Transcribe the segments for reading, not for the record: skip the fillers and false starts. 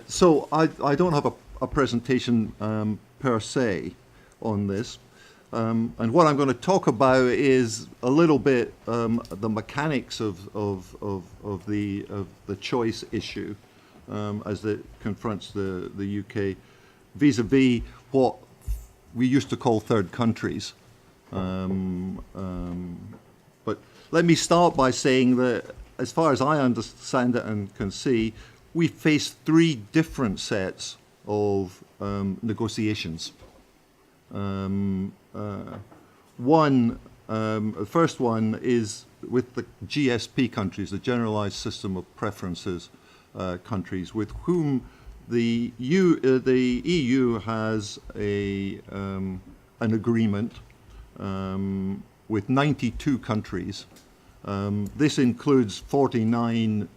So I don't have a presentation per se on this. And what I'm going to talk about is a little bit the mechanics of the choice issue as it confronts the UK vis-a-vis what we used to call third countries. But let me start by saying that, as far as I understand it and can see, we face three different sets of negotiations. The first one is with the GSP countries, the Generalized System of Preferences countries, with whom the EU has an agreement with 92 countries. This includes 49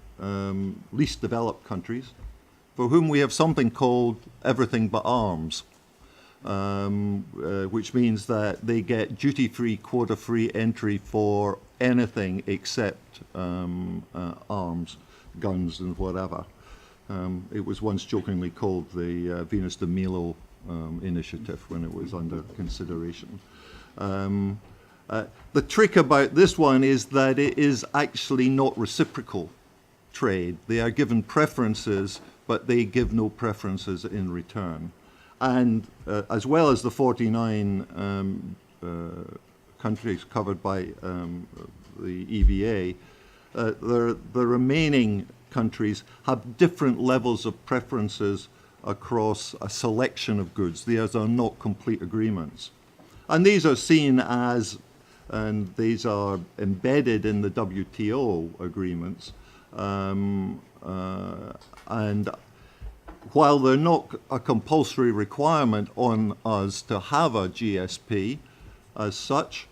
least developed countries, for whom we have something called everything but arms, which means that they get duty-free, quota-free entry for anything except arms, guns and whatever. It was once jokingly called the Venus de Milo initiative when it was under consideration. The trick about this one is that it is actually not reciprocal trade. They are given preferences, but they give no preferences in return. And as well as the 49 countries covered by the EVA, the remaining countries have different levels of preferences across a selection of goods. These are not complete agreements. And these are seen as, and these are embedded in the WTO agreements. And while they're not a compulsory requirement on us to have a GSP as such,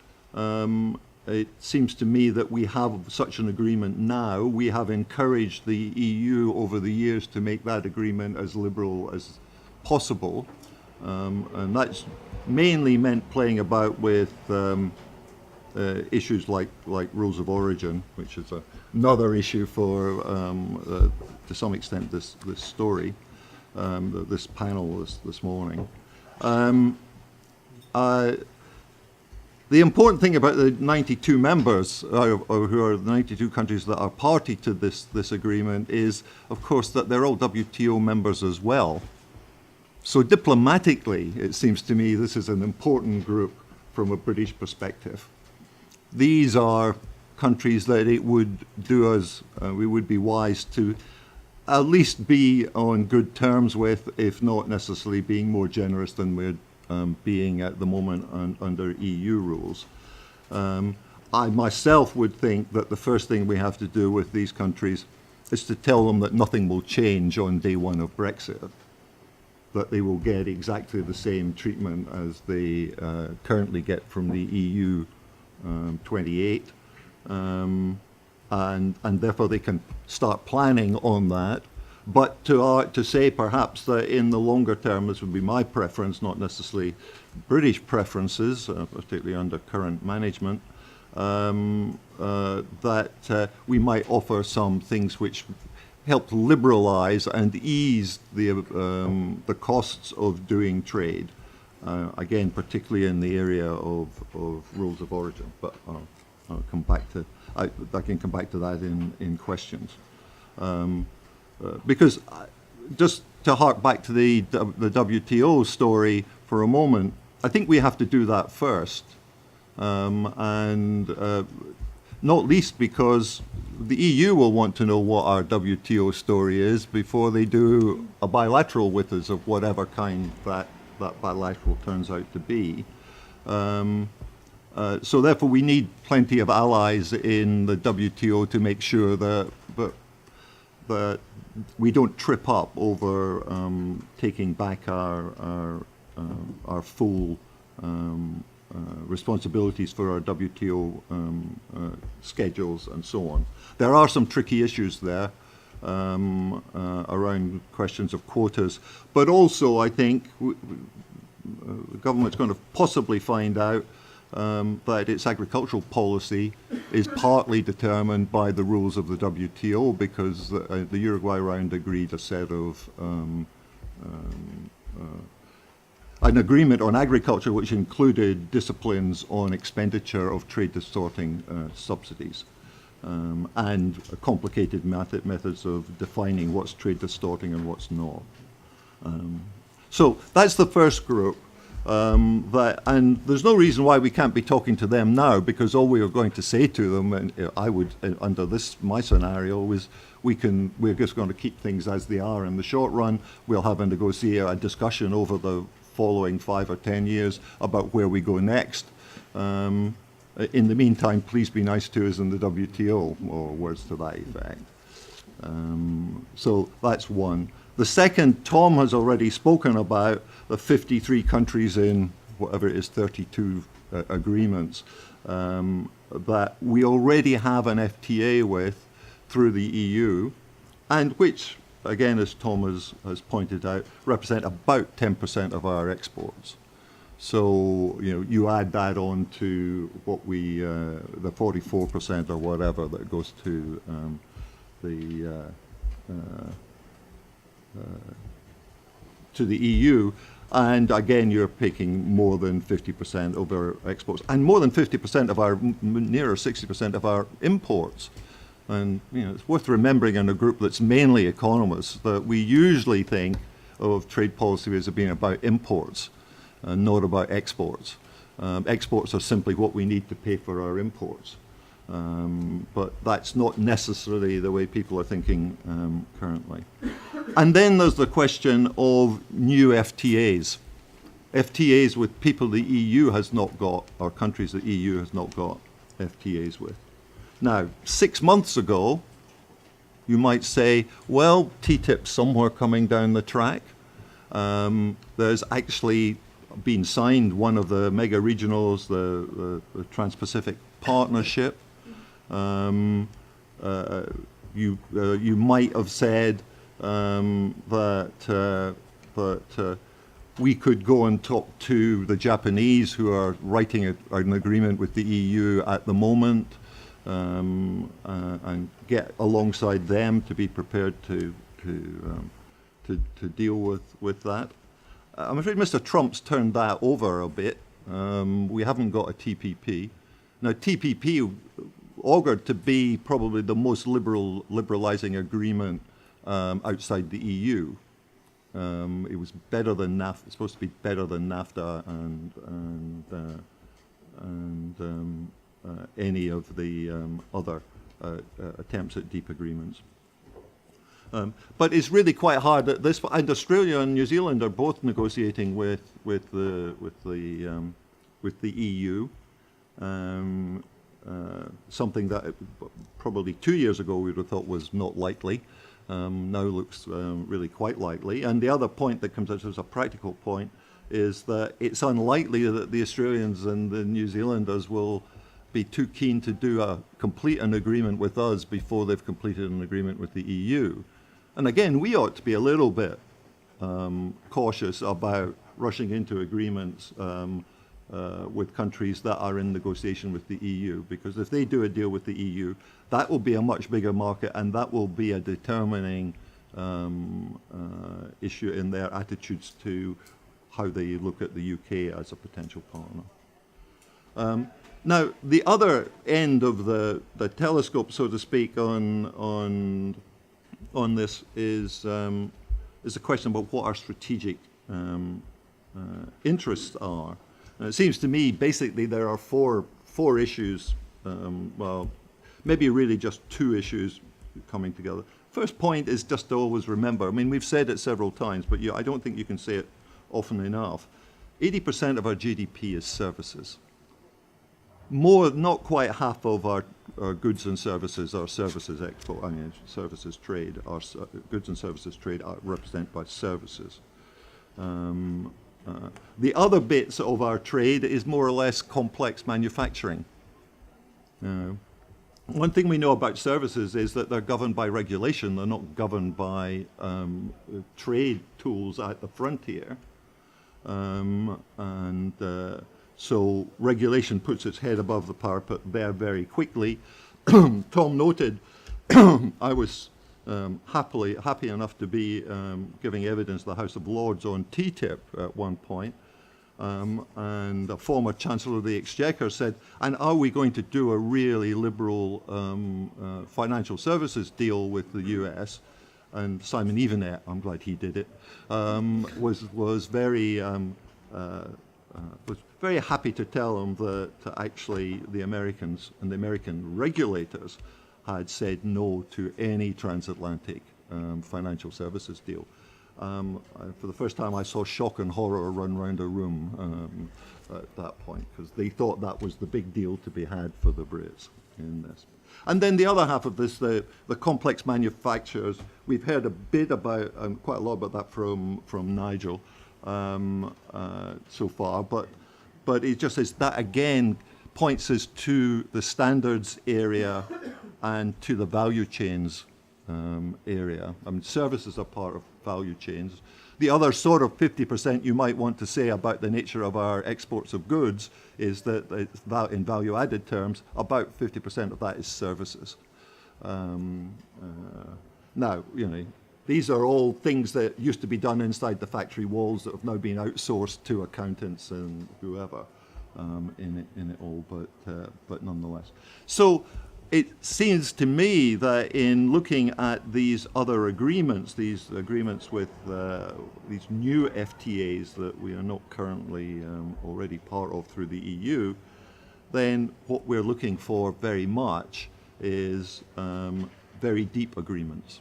it seems to me that we have such an agreement now. We have encouraged the EU over the years to make that agreement as liberal as possible. And that's mainly meant playing about with issues like rules of origin, which is another issue for, to some extent, this story, this panel this morning. The important thing about the 92 members, or who are the 92 countries that are party to this agreement, is, of course, that they're all WTO members as well. So diplomatically, it seems to me this is an important group from a British perspective. These are countries that it would do us, we would be wise to at least be on good terms with, if not necessarily being more generous than we're being at the moment under EU rules. I myself would think that the first thing we have to do with these countries is to tell them that nothing will change on day one of Brexit, that they will get exactly the same treatment as they currently get from the EU 28, and therefore they can start planning on that. But to say perhaps that in the longer term, this would be my preference, not necessarily British preferences, particularly under current management, that we might offer some things which help liberalize and ease the costs of doing trade. Again, particularly in the area of rules of origin. But I'll come back to I can come back to that in questions. Because just to hark back to the WTO story for a moment, I think we have to do that first, and not least because the EU will want to know what our WTO story is before they do a bilateral with us of whatever kind that bilateral turns out to be. So therefore we need plenty of allies in the WTO to make sure that we don't trip up over taking back our full responsibilities for our WTO schedules and so on. There are some tricky issues there around questions of quotas, but also I think the government's going to possibly find out that its agricultural policy is partly determined by the rules of the WTO, because the Uruguay round agreed a set of an agreement on agriculture which included disciplines on expenditure of trade distorting subsidies, and complicated methods of defining what's trade distorting and what's not. So that's the first group. And there's no reason why we can't be talking to them now, because all we are going to say to them, and I would, under my scenario, is we're just going to keep things as they are in the short run. We'll have a discussion over the following 5 or 10 years about where we go next. In the meantime, please be nice to us in the WTO, or words to that effect. So that's one. The second, Tom has already spoken about the 53 countries in whatever it is, 32 agreements that we already have an FTA with through the EU, and which, again, as Tom has pointed out, represent about 10% of our exports. So, you add that on to what the 44% or whatever that goes to the EU, and again, you're picking more than 50% of our exports, and more than 50% of nearer 60% of our imports. And it's worth remembering in a group that's mainly economists that we usually think of trade policy as being about imports and not about exports. Exports are simply what we need to pay for our imports. But that's not necessarily the way people are thinking currently. And then there's the question of new FTAs. FTAs with people the EU has not got, or countries the EU has not got FTAs with. Now, 6 months ago, you might say, well, TTIP's somewhere coming down the track. There's actually been signed one of the mega regionals, the Trans-Pacific Partnership. You might have said that we could go and talk to the Japanese, who are writing an agreement with the EU at the moment, and get alongside them to be prepared to deal with that. I'm afraid Mr. Trump's turned that over a bit. We haven't got a TPP. Now, TPP augured to be probably the most liberalizing agreement outside the EU. It was better than NAFTA. It's supposed to be better than NAFTA and any of the other attempts at deep agreements. But it's really quite hard at this. And Australia and New Zealand are both negotiating with the EU. Something that probably 2 years ago we would have thought was not likely, now looks really quite likely. And the other point that comes out as a practical point is that it's unlikely that the Australians and the New Zealanders will be too keen to complete an agreement with us before they've completed an agreement with the EU. And again, we ought to be a little bit cautious about rushing into agreements with countries that are in negotiation with the EU, because if they do a deal with the EU, that will be a much bigger market, and that will be a determining issue in their attitudes to how they look at the UK as a potential partner. Now, the other end of the telescope, so to speak, on this is a question about what our strategic interests are. It seems to me, basically, there are four issues, well, maybe really just two issues coming together. First point is just to always remember, I mean, we've said it several times, but I don't think you can say it often enough. 80% of our GDP is services. Not quite half of our goods and services are services export, services trade. Our goods and services trade are represented by services. The other bits of our trade is more or less complex manufacturing. One thing we know about services is that they're governed by regulation. They're not governed by trade tools at the frontier. So regulation puts its head above the parapet there very quickly. Tom noted I was happy enough to be giving evidence to the House of Lords on TTIP at one point. And a former Chancellor of the Exchequer said, and are we going to do a really liberal financial services deal with the US? And Simon Evenet, I'm glad he did it, was very happy to tell him that actually the Americans and the American regulators had said no to any transatlantic financial services deal. For the first time, I saw shock and horror run around a room at that point, because they thought that was the big deal to be had for the Brits in this. And then the other half of this, the complex manufacturers, we've heard a bit about, quite a lot about that from Nigel so far, but it just says that again points us to the standards area and to the value chains area. I mean, services are part of value chains. The other sort of 50% you might want to say about the nature of our exports of goods is that in value-added terms, about 50% of that is services. Now, you know, these are all things that used to be done inside the factory walls that have now been outsourced to accountants and whoever in it all, but nonetheless. So it seems to me that in looking at these other agreements, these agreements with these new FTAs that we are not currently already part of through the EU, then what we're looking for very much is very deep agreements.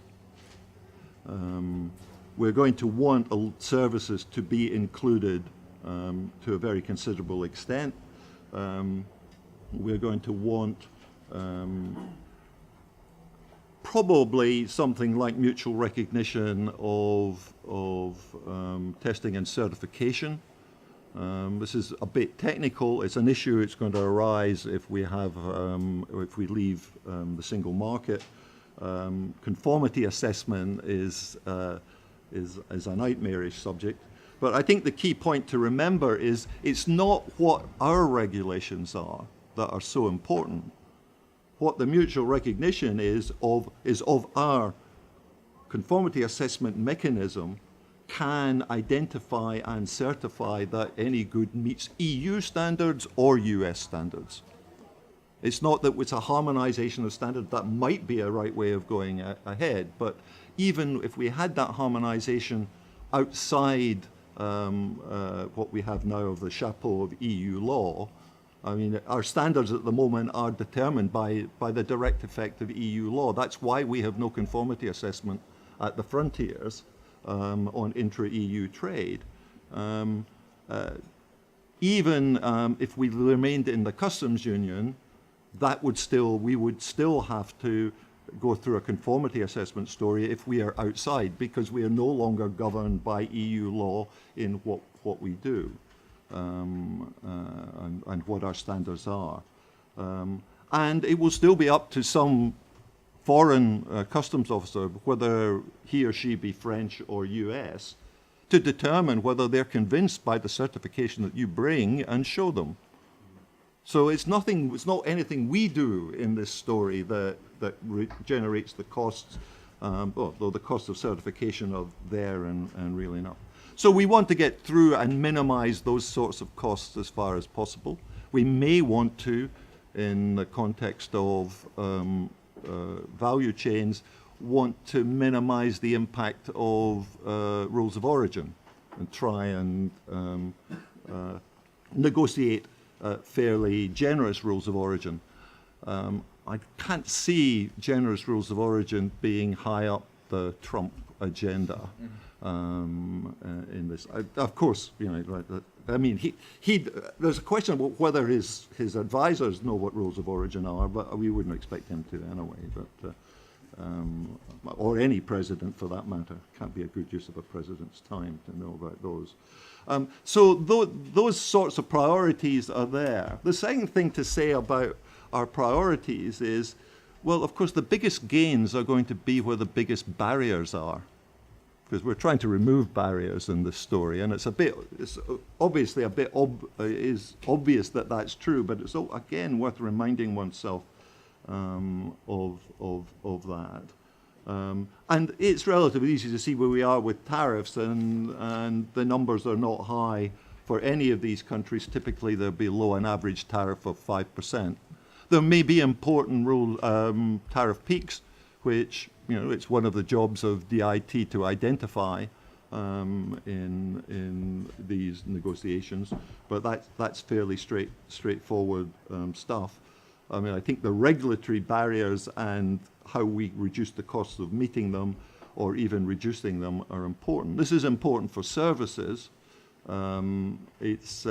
We're going to want services to be included to a very considerable extent. We're going to want probably something like mutual recognition of testing and certification. This is a bit technical. It's an issue. It's going to arise if we have if we leave the single market. Conformity assessment is a nightmarish subject. But I think the key point to remember is it's not what our regulations are that are so important. What the mutual recognition is of our conformity assessment mechanism can identify and certify that any good meets EU standards or US standards. It's not that it's a harmonization of standards. That might be a right way of going ahead, but even if we had that harmonization outside what we have now of the chapeau of EU law, I mean, our standards at the moment are determined by the direct effect of EU law. That's why we have no conformity assessment at the frontiers on intra-EU trade. Even if we remained in the customs union, we would still have to go through a conformity assessment story if we are outside, because we are no longer governed by EU law in what we do. And what our standards are. And it will still be up to some foreign customs officer, whether he or she be French or US, to determine whether they're convinced by the certification that you bring and show them. So it's not anything we do in this story that generates the costs, though the cost of certification are there and really enough. So we want to get through and minimize those sorts of costs as far as possible. We may want to, in the context of value chains, want to minimize the impact of rules of origin and try and negotiate fairly generous rules of origin. I can't see generous rules of origin being high up the Trump agenda. In this, of course, you know. I mean, there's a question about whether his advisors know what rules of origin are, but we wouldn't expect him to anyway. But or any president for that matter, can't be a good use of a president's time to know about those. So those sorts of priorities are there. The second thing to say about our priorities is, well, of course, the biggest gains are going to be where the biggest barriers are. because we're trying to remove barriers in this story, and it's obviously a bit is obvious that that's true, but it's again worth reminding oneself of that. And it's relatively easy to see where we are with tariffs, and the numbers are not high for any of these countries. Typically, they're below an average tariff of 5%. There may be important tariff peaks, which, it's one of the jobs of DIT to identify in these negotiations, but that's fairly straightforward stuff. I mean, I think the regulatory barriers and how we reduce the costs of meeting them or even reducing them are important. This is important for services. There's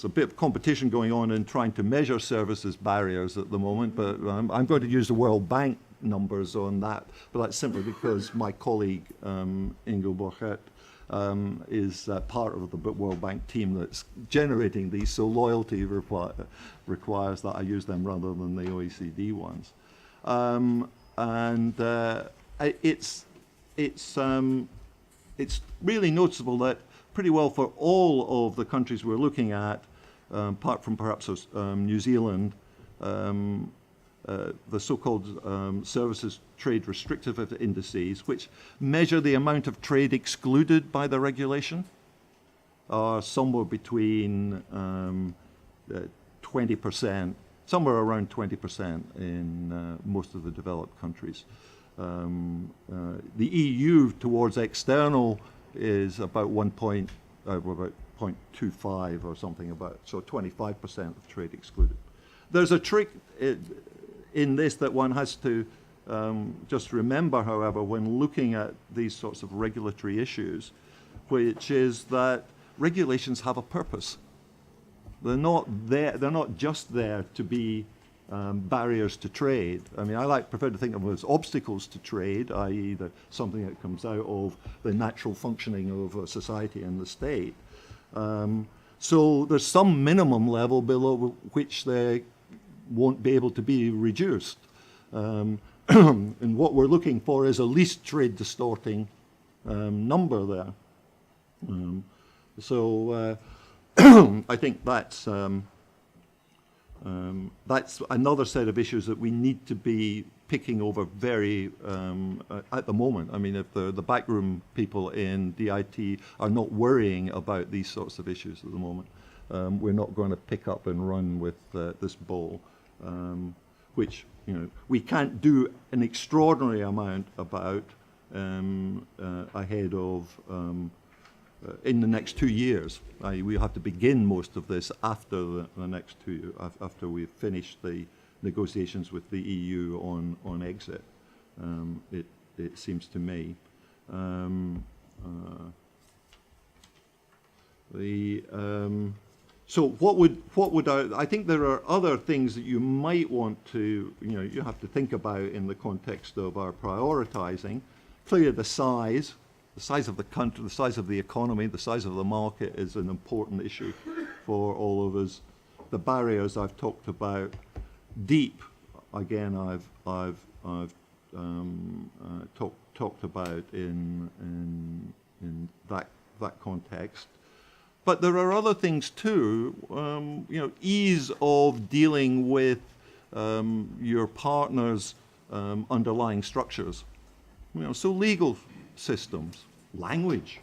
a bit of competition going on in trying to measure services barriers at the moment, but I'm going to use the World Bank numbers on that, but that's simply because my colleague Ingo Borchert is part of the World Bank team that's generating these, so loyalty requires that I use them rather than the OECD ones. It's really noticeable that pretty well for all of the countries we're looking at, apart from perhaps New Zealand, the so-called services trade restrictive indices, which measure the amount of trade excluded by the regulation, are somewhere between 20%, somewhere around 20% in most of the developed countries. The EU towards external is about 0.25 or something, so 25% of trade excluded. There's a trick in this that one has to just remember, however, when looking at these sorts of regulatory issues, which is that regulations have a purpose. They're not just there to be barriers to trade. I mean, prefer to think of them as obstacles to trade, i.e. something that comes out of the natural functioning of a society and the state. So there's some minimum level below which they won't be able to be reduced. And what we're looking for is a least trade distorting number there. I think that's another set of issues that we need to be picking over very at the moment. I mean, if the backroom people in DIT are not worrying about these sorts of issues at the moment, we're not going to pick up and run with this ball, which we can't do an extraordinary amount about ahead of in the next 2 years. We have to begin most of this after the next 2 years, after we've finished the negotiations with the EU on exit. It seems to me. So what would I think there are other things that you might want to, you have to think about in the context of our prioritizing. Clearly the size of the country, the size of the economy, the size of the market is an important issue for all of us. The barriers I've talked about, deep, again, I've talked about in that context. But there are other things too. Ease of dealing with your partner's underlying structures. So legal systems, language.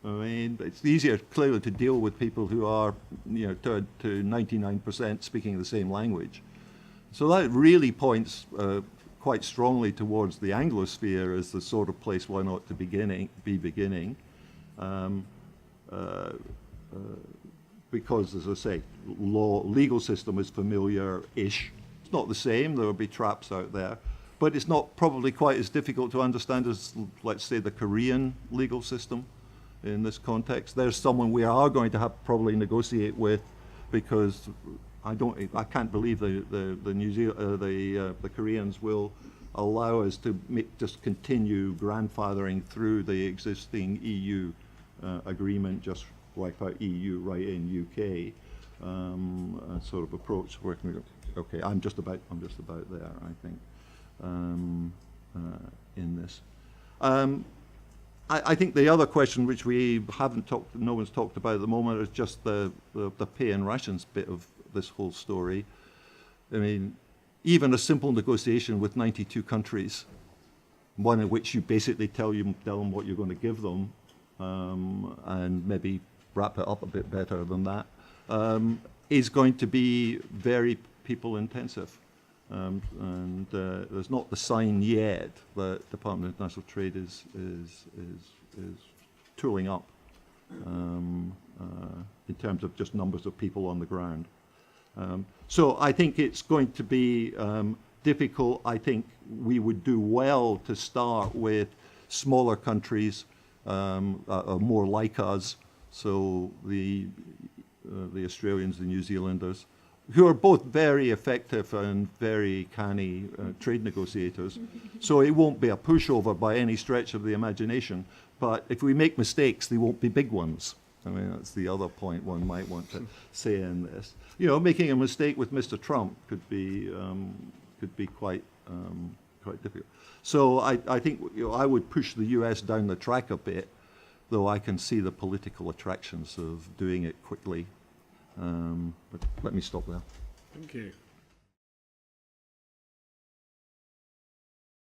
I mean, it's easier clearly to deal with people who are, to 99% speaking the same language. So that really points quite strongly towards the Anglosphere as the sort of place one ought to be beginning. Because, as I say, legal system is familiar-ish. It's not the same. There will be traps out there. But it's not probably quite as difficult to understand as, let's say, the Korean legal system in this context. There's someone we are going to have probably negotiate with, because I can't believe the Koreans will allow us to just continue grandfathering through the existing EU agreement, just like our EU right in UK sort of approach working. Okay, I'm just about there, I think. In this. I think the other question, which no one's talked about at the moment, is just the pay and rations bit of this whole story. I mean, even a simple negotiation with 92 countries, one in which you basically tell them what you're going to give them, and maybe wrap it up a bit better than that, is going to be very people intensive. And there's not the sign yet that Department of International Trade is tooling up in terms of just numbers of people on the ground. So I think it's going to be difficult. I think we would do well to start with smaller countries, more like us. So the Australians, the New Zealanders, who are both very effective and very canny trade negotiators. So it won't be a pushover by any stretch of the imagination. But if we make mistakes, they won't be big ones. I mean, that's the other point one might want to say in this. You know, making a mistake with Mr. Trump could be quite difficult. So I think I would push the US down the track a bit, though I can see the political attractions of doing it quickly. But let me stop there. Thank you.